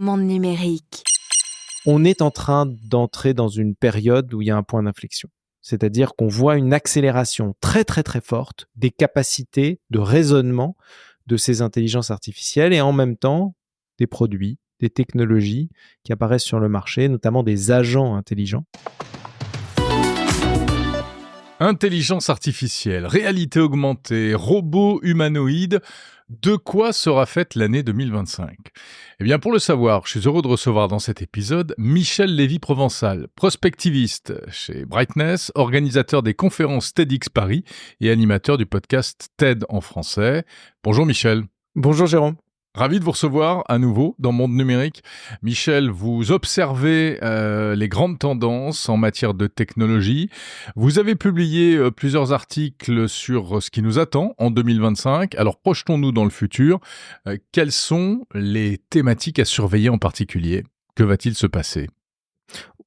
Monde numérique. On est en train d'entrer dans une période où il y a un point d'inflexion. C'est-à-dire qu'on voit une accélération très très très forte des capacités de raisonnement de ces intelligences artificielles et en même temps des produits, des technologies qui apparaissent sur le marché, notamment des agents intelligents. Intelligence artificielle, réalité augmentée, robots humanoïdes, de quoi sera faite l'année 2025 ? Eh bien, pour le savoir, je suis heureux de recevoir dans cet épisode Michel Lévy-Provençal, prospectiviste chez Brightness, organisateur des conférences TEDx Paris et animateur du podcast TED en français. Bonjour Michel. Bonjour Jérôme. Ravi de vous recevoir à nouveau dans Monde Numérique. Michel, vous observez les grandes tendances en matière de technologie. Vous avez publié plusieurs articles sur ce qui nous attend en 2025. Alors projetons-nous dans le futur. Quelles sont les thématiques à surveiller en particulier ? Que va-t-il se passer ?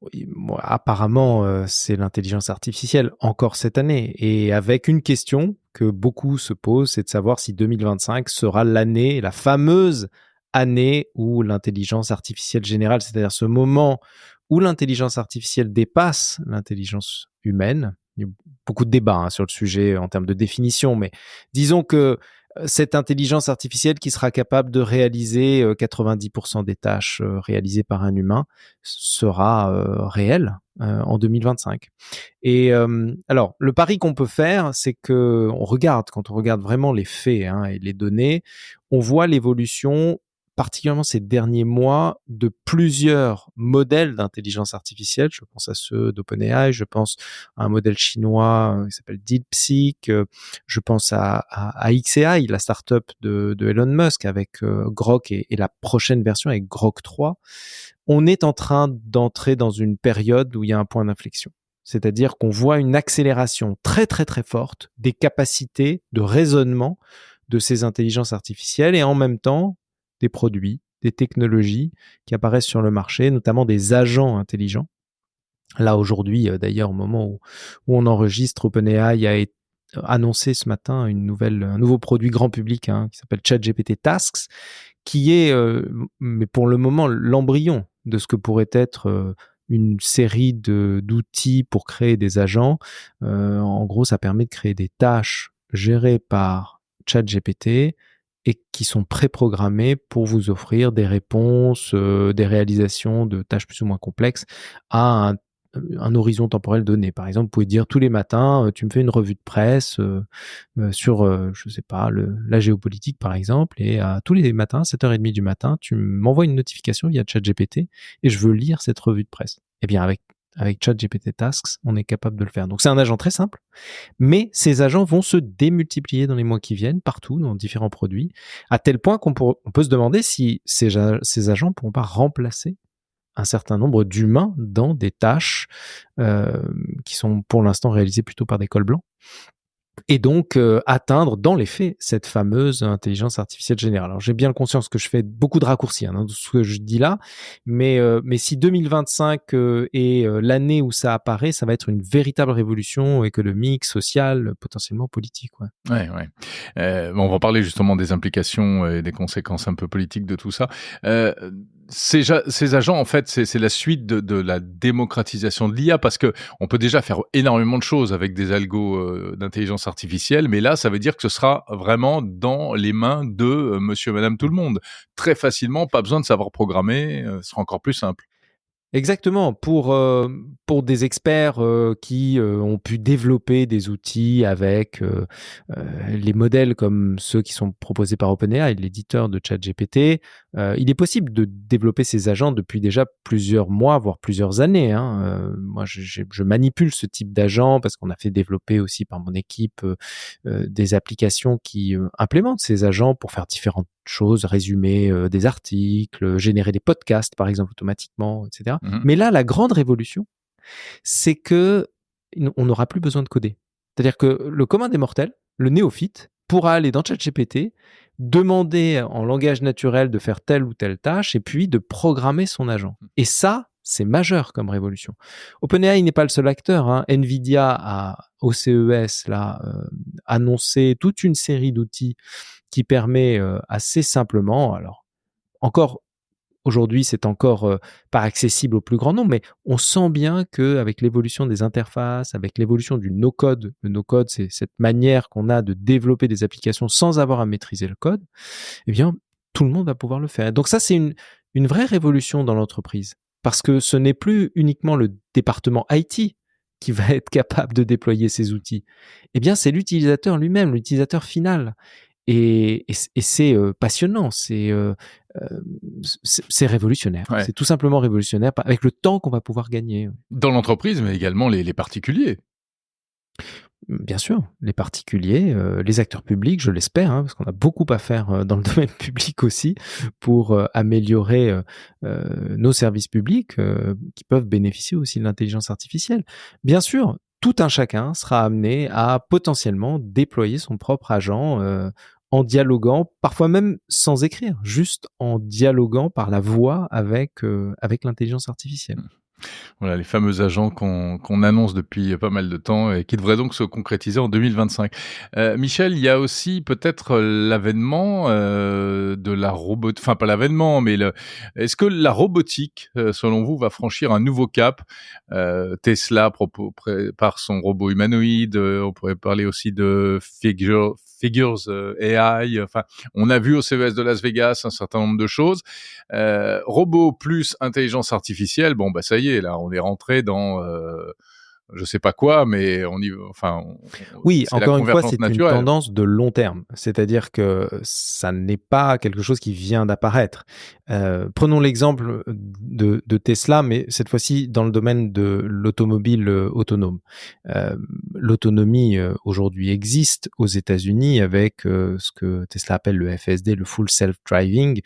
Oui, apparemment, c'est l'intelligence artificielle encore cette année et avec une question que beaucoup se posent, c'est de savoir si 2025 sera l'année, la fameuse année où l'intelligence artificielle générale, c'est-à-dire ce moment où l'intelligence artificielle dépasse l'intelligence humaine. Il y a beaucoup de débats sur le sujet en termes de définition, mais disons que cette intelligence artificielle qui sera capable de réaliser 90% des tâches réalisées par un humain sera réelle en 2025. Et alors, le pari qu'on peut faire, c'est que quand on regarde vraiment les faits et les données, on voit l'évolution, particulièrement ces derniers mois, de plusieurs modèles d'intelligence artificielle. Je pense à ceux d'OpenAI, je pense à un modèle chinois qui s'appelle DeepSeek, je pense à xAI, la startup de Elon Musk avec Grok et la prochaine version avec Grok 3. On est en train d'entrer dans une période où il y a un point d'inflexion. C'est-à-dire qu'on voit une accélération très très très forte des capacités de raisonnement de ces intelligences artificielles et en même temps des produits, des technologies qui apparaissent sur le marché, notamment des agents intelligents. Là aujourd'hui, d'ailleurs, au moment où on enregistre, OpenAI a annoncé ce matin un nouveau produit grand public qui s'appelle ChatGPT Tasks, qui est, mais pour le moment, l'embryon de ce que pourrait être une série d'outils pour créer des agents. En gros, ça permet de créer des tâches gérées par ChatGPT et qui sont préprogrammées pour vous offrir des réponses, des réalisations de tâches plus ou moins complexes à un horizon temporel donné. Par exemple, vous pouvez dire tous les matins, tu me fais une revue de presse sur, je sais pas, la géopolitique par exemple, et tous les matins, 7h30 du matin, tu m'envoies une notification via ChatGPT et je veux lire cette revue de presse. Eh bien, avec ChatGPT Tasks, on est capable de le faire. Donc, c'est un agent très simple, mais ces agents vont se démultiplier dans les mois qui viennent, partout, dans différents produits, à tel point qu'on peut se demander si ces agents ne pourront pas remplacer un certain nombre d'humains dans des tâches qui sont pour l'instant réalisées plutôt par des cols blancs. Et donc atteindre dans les faits cette fameuse intelligence artificielle générale. Alors j'ai bien conscience que je fais beaucoup de raccourcis dans ce que je dis là, mais si 2025 est l'année où ça apparaît, ça va être une véritable révolution économique, sociale, potentiellement politique. Ouais. On va parler justement des implications et des conséquences un peu politiques de tout ça. Ces agents, en fait, c'est la suite de la démocratisation de l'IA, parce que on peut déjà faire énormément de choses avec des algos d'intelligence artificielle, mais là, ça veut dire que ce sera vraiment dans les mains de monsieur, madame, tout le monde. Très facilement, pas besoin de savoir programmer, ce sera encore plus simple. Exactement, pour des experts qui ont pu développer des outils avec les modèles comme ceux qui sont proposés par OpenAI, l'éditeur de ChatGPT, il est possible de développer ces agents depuis déjà plusieurs mois, voire plusieurs années. Moi, je manipule ce type d'agent parce qu'on a fait développer aussi par mon équipe des applications qui implémentent ces agents pour faire différentes choses, résumer des articles, générer des podcasts, par exemple, automatiquement, etc. Mais là, la grande révolution, c'est que on n'aura plus besoin de coder. C'est-à-dire que le commun des mortels, le néophyte, pourra aller dans ChatGPT, demander en langage naturel de faire telle ou telle tâche et puis de programmer son agent. Et ça, c'est majeur comme révolution. OpenAI n'est pas le seul acteur. Nvidia a, au CES, annoncé toute une série d'outils qui permet assez simplement, alors encore aujourd'hui, c'est encore pas accessible au plus grand nombre, mais on sent bien qu'avec l'évolution des interfaces, avec l'évolution du no-code, le no-code, c'est cette manière qu'on a de développer des applications sans avoir à maîtriser le code, eh bien, tout le monde va pouvoir le faire. Donc ça, c'est une vraie révolution dans l'entreprise, parce que ce n'est plus uniquement le département IT qui va être capable de déployer ces outils. Eh bien, c'est l'utilisateur lui-même, l'utilisateur final. Et c'est passionnant, c'est révolutionnaire. Ouais. C'est tout simplement révolutionnaire avec le temps qu'on va pouvoir gagner. Dans l'entreprise, mais également les particuliers. Bien sûr, les particuliers, les acteurs publics, je l'espère, hein, parce qu'on a beaucoup à faire dans le domaine public aussi pour améliorer nos services publics qui peuvent bénéficier aussi de l'intelligence artificielle. Bien sûr, tout un chacun sera amené à potentiellement déployer son propre agent en dialoguant, parfois même sans écrire, juste en dialoguant par la voix avec l'intelligence artificielle. Voilà, les fameux agents qu'on annonce depuis pas mal de temps et qui devraient donc se concrétiser en 2025. Michel, il y a aussi peut-être l'avènement de la robotique, enfin pas l'avènement, mais est-ce que la robotique, selon vous, va franchir un nouveau cap? Tesla prépare son robot humanoïde, on pourrait parler aussi de Figures AI, enfin, on a vu au CES de Las Vegas un certain nombre de choses. Robot plus intelligence artificielle, bon bah ça y est, là on est rentré dans je sais pas quoi, mais on y enfin Oui, c'est la encore une fois, convergence c'est une naturelle. tendance de long terme. C'est-à-dire que ça n'est pas quelque chose qui vient d'apparaître. Prenons l'exemple de Tesla, mais cette fois-ci dans le domaine de l'automobile autonome. L'autonomie aujourd'hui existe aux États-Unis avec ce que Tesla appelle le FSD, le Full Self-Driving,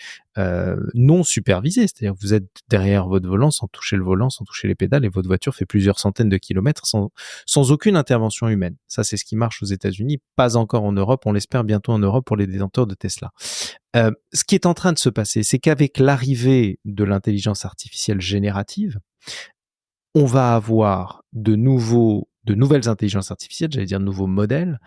non supervisé. C'est-à-dire que vous êtes derrière votre volant sans toucher le volant, sans toucher les pédales, et votre voiture fait plusieurs centaines de kilomètres sans aucune intervention humaine. Ça, c'est ce qui marche aux États-Unis, pas encore en Europe. On l'espère bientôt en Europe pour les détenteurs de Tesla. Ce qui est en train de se passer, c'est qu'avec l'arrivée de l'intelligence artificielle générative, on va avoir de nouvelles intelligences artificielles, j'allais dire de nouveaux modèles,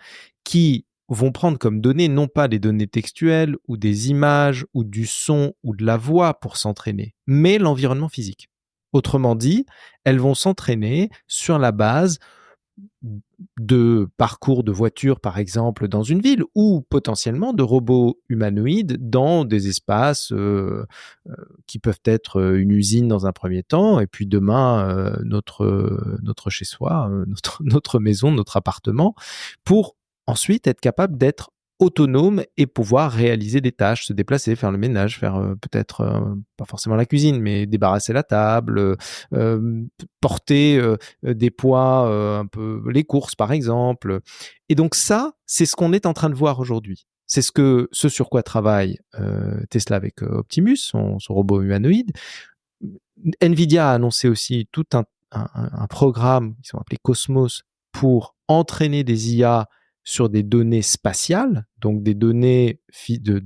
qui vont prendre comme données non pas des données textuelles ou des images ou du son ou de la voix pour s'entraîner, mais l'environnement physique. Autrement dit, elles vont s'entraîner sur la base de parcours de voitures, par exemple, dans une ville, ou potentiellement de robots humanoïdes dans des espaces qui peuvent être une usine dans un premier temps, et puis demain, notre chez-soi, notre maison, notre appartement, pour ensuite être capable d'être autonome et pouvoir réaliser des tâches, se déplacer, faire le ménage, faire peut-être pas forcément la cuisine, mais débarrasser la table, porter des poids, un peu les courses par exemple. Et donc ça, c'est ce qu'on est en train de voir aujourd'hui. C'est ce sur quoi travaille Tesla avec Optimus, son robot humanoïde. Nvidia a annoncé aussi tout un programme qu'ils ont appelé Cosmos pour entraîner des IA sur des données spatiales, donc des données de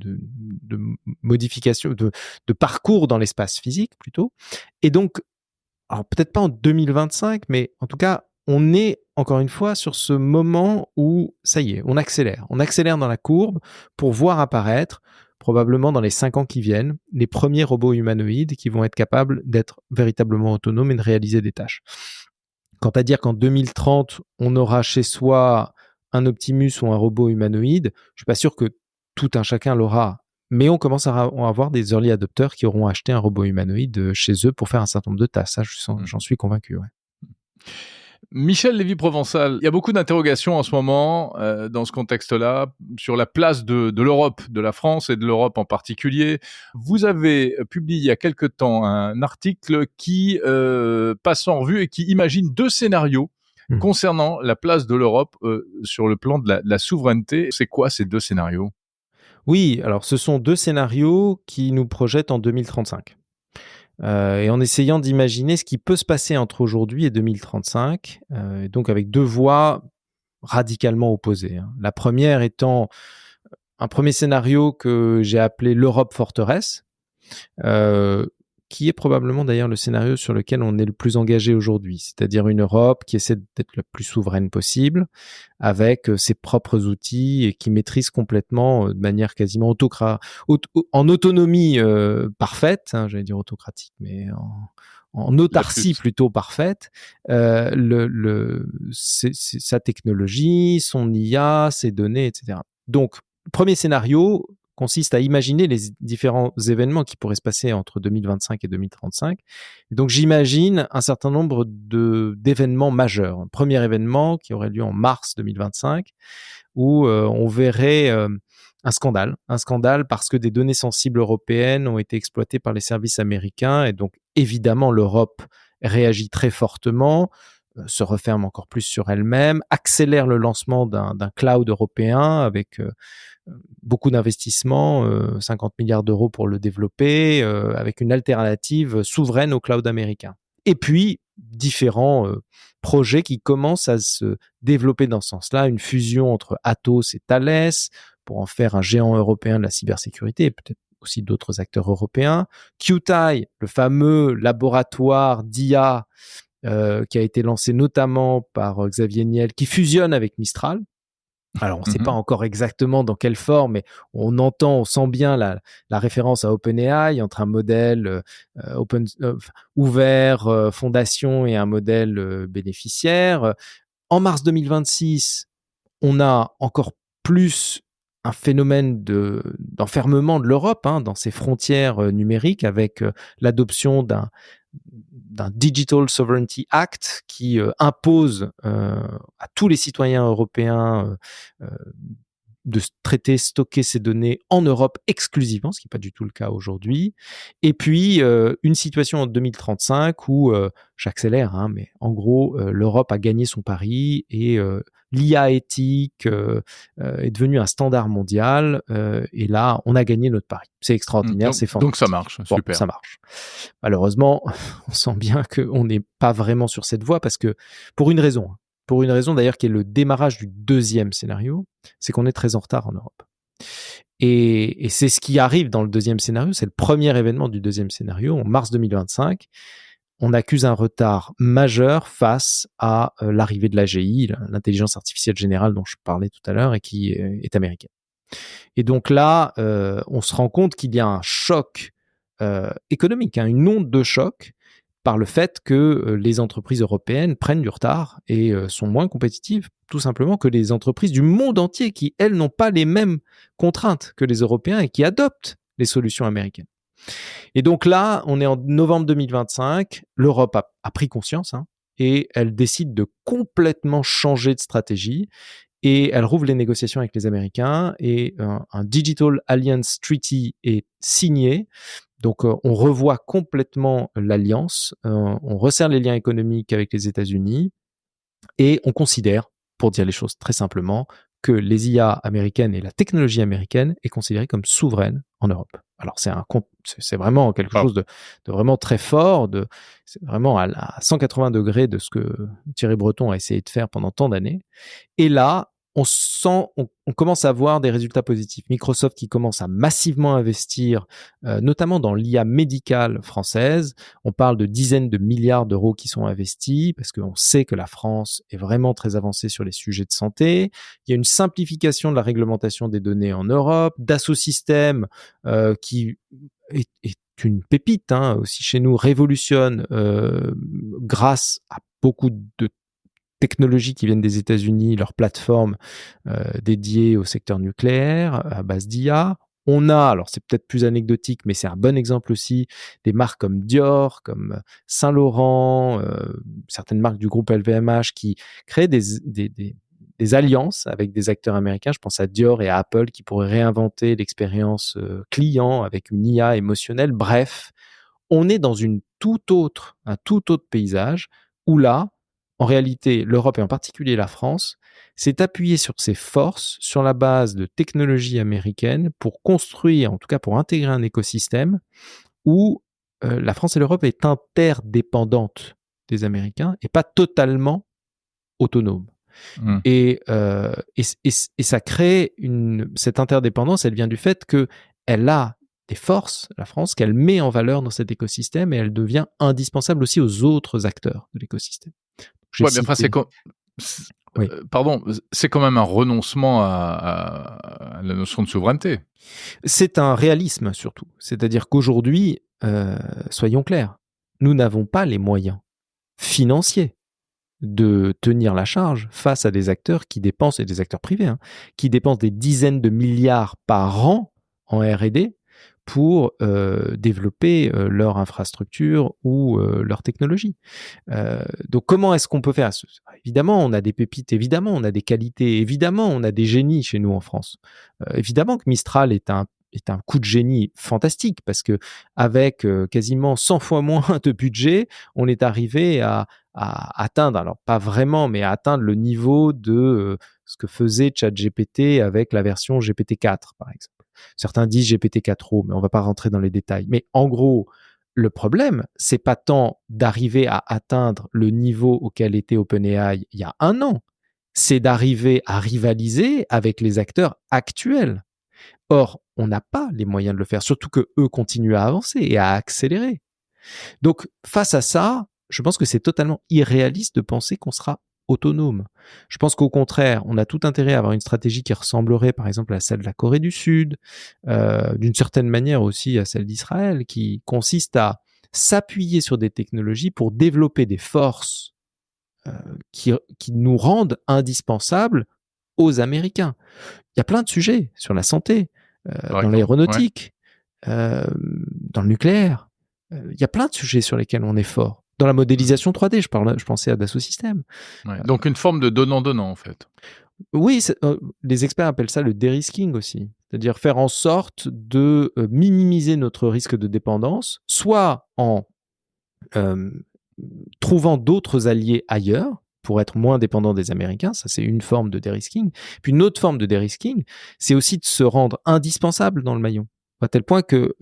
modification, de parcours dans l'espace physique plutôt. Et donc, alors peut-être pas en 2025, mais en tout cas, on est encore une fois sur ce moment où, ça y est, on accélère dans la courbe pour voir apparaître, probablement dans les 5 ans qui viennent, les premiers robots humanoïdes qui vont être capables d'être véritablement autonomes et de réaliser des tâches. Quant à dire qu'en 2030, on aura chez soi un Optimus ou un robot humanoïde, je suis pas sûr que tout un chacun l'aura. Mais on commence à avoir des early adopters qui auront acheté un robot humanoïde chez eux pour faire un certain nombre de tâches. Ça, j'en suis convaincu. Ouais. Michel Lévy-Provençal, il y a beaucoup d'interrogations en ce moment dans ce contexte-là sur la place de l'Europe, de la France et de l'Europe en particulier. Vous avez publié il y a quelque temps un article qui passe en revue et qui imagine 2 scénarios concernant la place de l'Europe sur le plan de la souveraineté. C'est quoi ces 2 scénarios ? Oui, alors ce sont 2 scénarios qui nous projettent en 2035. Et en essayant d'imaginer ce qui peut se passer entre aujourd'hui et 2035, donc avec 2 voies radicalement opposées. La première étant un premier scénario que j'ai appelé l'Europe forteresse, qui est probablement d'ailleurs le scénario sur lequel on est le plus engagé aujourd'hui, c'est-à-dire une Europe qui essaie d'être la plus souveraine possible, avec ses propres outils et qui maîtrise complètement de manière quasiment en autonomie parfaite, hein, j'allais dire autocratique, mais en autarcie plutôt parfaite, sa technologie, son IA, ses données, etc. Donc, le premier scénario consiste à imaginer les différents événements qui pourraient se passer entre 2025 et 2035. Et donc, j'imagine un certain nombre d'événements majeurs. Un premier événement qui aurait lieu en mars 2025, où on verrait un scandale parce que des données sensibles européennes ont été exploitées par les services américains, et donc évidemment l'Europe réagit très fortement, se referme encore plus sur elle-même, accélère le lancement d'un cloud européen avec beaucoup d'investissements, 50 milliards d'euros pour le développer, avec une alternative souveraine au cloud américain. Et puis, différents projets qui commencent à se développer dans ce sens-là, une fusion entre Atos et Thales pour en faire un géant européen de la cybersécurité, et peut-être aussi d'autres acteurs européens. QTI, le fameux laboratoire d'IA qui a été lancé notamment par Xavier Niel, qui fusionne avec Mistral. Alors, on ne sait pas encore exactement dans quelle forme, mais on sent bien la référence à OpenAI entre un modèle ouvert, fondation, et un modèle bénéficiaire. En mars 2026, on a encore plus un phénomène d'enfermement de l'Europe dans ses frontières numériques, avec l'adoption d'un Digital Sovereignty Act qui impose à tous les citoyens européens de stocker ces données en Europe exclusivement, ce qui n'est pas du tout le cas aujourd'hui. Et puis, une situation en 2035 où, j'accélère, mais en gros, l'Europe a gagné son pari, et l'IA éthique est devenue un standard mondial, et là, on a gagné notre pari. C'est extraordinaire, c'est fantastique. Donc ça marche, super. Ça marche. Malheureusement, on sent bien qu'on n'est pas vraiment sur cette voie, parce que, pour une raison d'ailleurs qui est le démarrage du deuxième scénario, c'est qu'on est très en retard en Europe. Et c'est ce qui arrive dans le deuxième scénario, c'est le premier événement du deuxième scénario, en mars 2025. On accuse un retard majeur face à l'arrivée de l'AGI, l'intelligence artificielle générale dont je parlais tout à l'heure, et qui est américaine. Et donc là, on se rend compte qu'il y a un choc économique, une onde de choc, par le fait que les entreprises européennes prennent du retard et sont moins compétitives, tout simplement, que les entreprises du monde entier qui, elles, n'ont pas les mêmes contraintes que les Européens et qui adoptent les solutions américaines. Et donc là, on est en novembre 2025, l'Europe a pris conscience, et elle décide de complètement changer de stratégie, et elle rouvre les négociations avec les Américains, et un Digital Alliance Treaty est signé. Donc, on revoit complètement l'alliance, on resserre les liens économiques avec les États-Unis, et on considère, pour dire les choses très simplement, que les IA américaines et la technologie américaine est considérée comme souveraine en Europe. Alors, c'est vraiment quelque chose de vraiment très fort, c'est vraiment à 180 degrés de ce que Thierry Breton a essayé de faire pendant tant d'années. Et là, on commence à voir des résultats positifs. Microsoft qui commence à massivement investir, notamment dans l'IA médicale française. On parle de dizaines de milliards d'euros qui sont investis, parce qu'on sait que la France est vraiment très avancée sur les sujets de santé. Il y a une simplification de la réglementation des données en Europe, Dassault Systèmes qui est une pépite, aussi chez nous, révolutionne grâce à beaucoup de technologies qui viennent des États-Unis, leur plateforme dédiée au secteur nucléaire à base d'IA. On a, alors c'est peut-être plus anecdotique, mais c'est un bon exemple aussi, des marques comme Dior, comme Saint-Laurent, certaines marques du groupe LVMH qui créent des alliances avec des acteurs américains. Je pense à Dior et à Apple qui pourraient réinventer l'expérience client avec une IA émotionnelle. Bref, on est dans un tout autre paysage où là, en réalité, l'Europe et en particulier la France s'est appuyée sur ses forces, sur la base de technologies américaines, pour construire, en tout cas pour intégrer un écosystème où la France et l'Europe est interdépendante des Américains et pas totalement autonome. Et ça crée cette interdépendance, elle vient du fait qu'elle a des forces, la France, qu'elle met en valeur dans cet écosystème et elle devient indispensable aussi aux autres acteurs de l'écosystème. Ouais, mais enfin, Oui. Pardon, c'est quand même un renoncement à la notion de souveraineté. C'est un réalisme surtout. C'est-à-dire qu'aujourd'hui, soyons clairs, nous n'avons pas les moyens financiers de tenir la charge face à des acteurs qui dépensent, et des acteurs privés, hein, qui dépensent des dizaines de milliards par an en R&D pour développer leur infrastructure ou leur technologie. Donc comment est-ce qu'on peut faire? Évidemment, on a des pépites, évidemment, on a des qualités, évidemment, on a des génies chez nous en France. Évidemment que Mistral est un coup de génie fantastique parce que avec quasiment 100 fois moins de budget, on est arrivé à atteindre, alors pas vraiment, mais à atteindre le niveau de ce que faisait ChatGPT avec la version GPT-4, par exemple. Certains disent GPT-4o, mais on va pas rentrer dans les détails. Mais en gros, le problème, c'est pas tant d'arriver à atteindre le niveau auquel était OpenAI il y a 1 an, c'est d'arriver à rivaliser avec les acteurs actuels. Or, on n'a pas les moyens de le faire, surtout que eux continuent à avancer et à accélérer. Donc, face à ça, je pense que c'est totalement irréaliste de penser qu'on sera autonome. Je pense qu'au contraire, on a tout intérêt à avoir une stratégie qui ressemblerait par exemple à celle de la Corée du Sud, d'une certaine manière aussi à celle d'Israël, qui consiste à s'appuyer sur des technologies pour développer des forces qui nous rendent indispensables aux Américains. Il y a plein de sujets sur la santé, dans l'aéronautique, dans le nucléaire. Il y a plein de sujets sur lesquels on est fort. Dans la modélisation 3D, je pensais à Dassault Systèmes. Ouais, donc une forme de donnant-donnant, en fait. Oui, les experts appellent ça le dérisking aussi. C'est-à-dire faire en sorte de minimiser notre risque de dépendance, soit en trouvant d'autres alliés ailleurs, pour être moins dépendant des Américains, ça c'est une forme de dérisking. Puis une autre forme de dérisking, c'est aussi de se rendre indispensable dans le maillon. À tel point que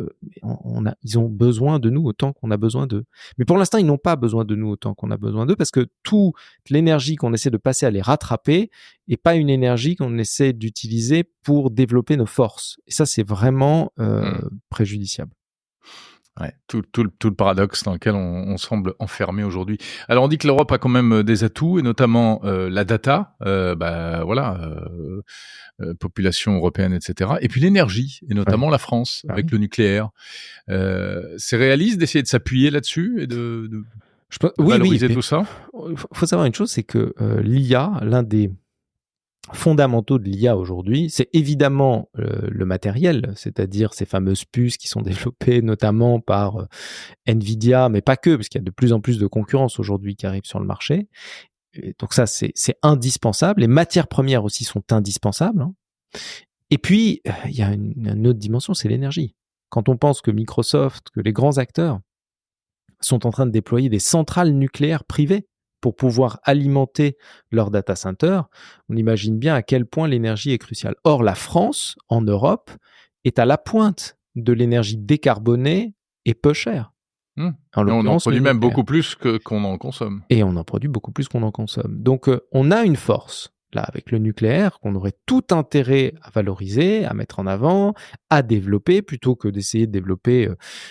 ils ont besoin de nous autant qu'on a besoin d'eux. Mais pour l'instant, ils n'ont pas besoin de nous autant qu'on a besoin d'eux parce que toute l'énergie qu'on essaie de passer à les rattraper n'est pas une énergie qu'on essaie d'utiliser pour développer nos forces. Et ça, c'est vraiment préjudiciable. Ouais, tout le paradoxe dans lequel on semble enfermé aujourd'hui. Alors on dit que l'Europe a quand même des atouts et notamment la data, population européenne, etc. Et puis l'énergie et notamment la France avec le nucléaire. C'est réaliste d'essayer de s'appuyer là-dessus et de valoriser tout ça. Il faut savoir une chose, c'est que l'IA, l'un des fondamentaux de l'IA aujourd'hui, c'est évidemment le matériel, c'est-à-dire ces fameuses puces qui sont développées notamment par Nvidia, mais pas que, parce qu'il y a de plus en plus de concurrence aujourd'hui qui arrive sur le marché. Et donc ça, c'est indispensable. Les matières premières aussi sont indispensables. Hein. Et puis, il y a une autre dimension, c'est l'énergie. Quand on pense que Microsoft, que les grands acteurs sont en train de déployer des centrales nucléaires privées pour pouvoir alimenter leur data center, on imagine bien à quel point l'énergie est cruciale. Or, la France, en Europe, est à la pointe de l'énergie décarbonée et peu chère. On en produit même beaucoup plus qu'on en consomme. Et on en produit beaucoup plus qu'on en consomme. Donc, on a une force, là, avec le nucléaire, qu'on aurait tout intérêt à valoriser, à mettre en avant, à développer, plutôt que d'essayer de développer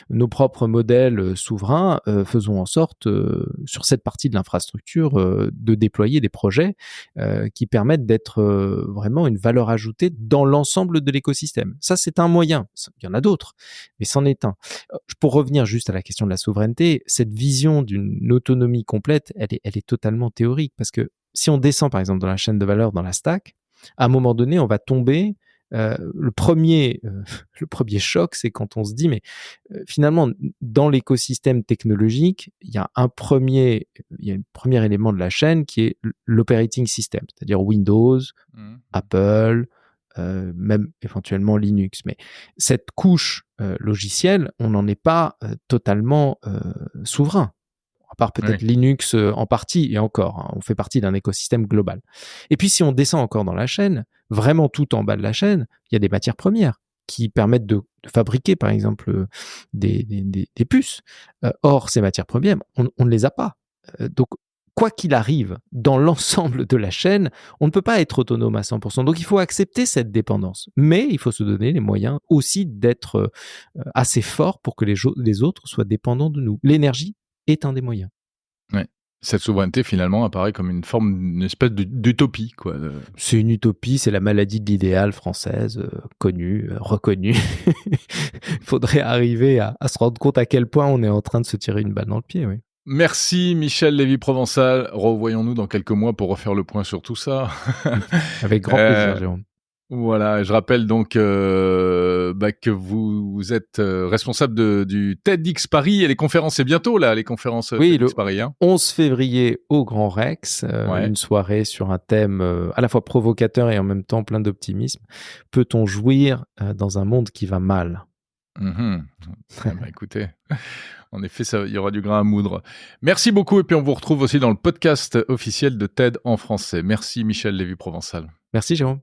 nos propres modèles souverains. Faisons en sorte, sur cette partie de l'infrastructure, de déployer des projets qui permettent d'être vraiment une valeur ajoutée dans l'ensemble de l'écosystème. Ça, c'est un moyen. Il y en a d'autres, mais c'en est un. Pour revenir juste à la question de la souveraineté, cette vision d'une autonomie complète, elle est totalement théorique, parce que si on descend par exemple dans la chaîne de valeur, dans la stack, à un moment donné, on va tomber. Le premier choc, c'est quand on se dit, mais finalement, dans l'écosystème technologique, il y a un premier élément de la chaîne qui est l'operating system, c'est-à-dire Windows, Apple, même éventuellement Linux. Mais cette couche logicielle, on n'en est pas totalement souverain. À part peut-être Linux en partie, et encore, hein, on fait partie d'un écosystème global. Et puis si on descend encore dans la chaîne, vraiment tout en bas de la chaîne, il y a des matières premières qui permettent de fabriquer, par exemple, des puces. Or, ces matières premières, on ne les a pas. Donc, quoi qu'il arrive, dans l'ensemble de la chaîne, on ne peut pas être autonome à 100%. Donc, il faut accepter cette dépendance. Mais il faut se donner les moyens aussi d'être assez fort pour que les autres soient dépendants de nous. L'énergie est un des moyens. Ouais. Cette souveraineté, finalement, apparaît comme une forme, une espèce d'utopie, quoi. C'est une utopie, c'est la maladie de l'idéal française, connue, reconnue. Il faudrait arriver à se rendre compte à quel point on est en train de se tirer une balle dans le pied, oui. Merci Michel Lévy-Provençal. Revoyons-nous dans quelques mois pour refaire le point sur tout ça. Avec grand plaisir, Jérôme. Voilà, je rappelle donc que vous êtes responsable du TEDx Paris et les conférences, c'est bientôt là, les conférences TEDx Paris. Oui, le 11 février au Grand Rex, une soirée sur un thème à la fois provocateur et en même temps plein d'optimisme. Peut-on jouir dans un monde qui va mal ? Écoutez, en effet, il y aura du grain à moudre. Merci beaucoup et puis on vous retrouve aussi dans le podcast officiel de TED en français. Merci Michel Lévy-Provençal. Merci Jérôme.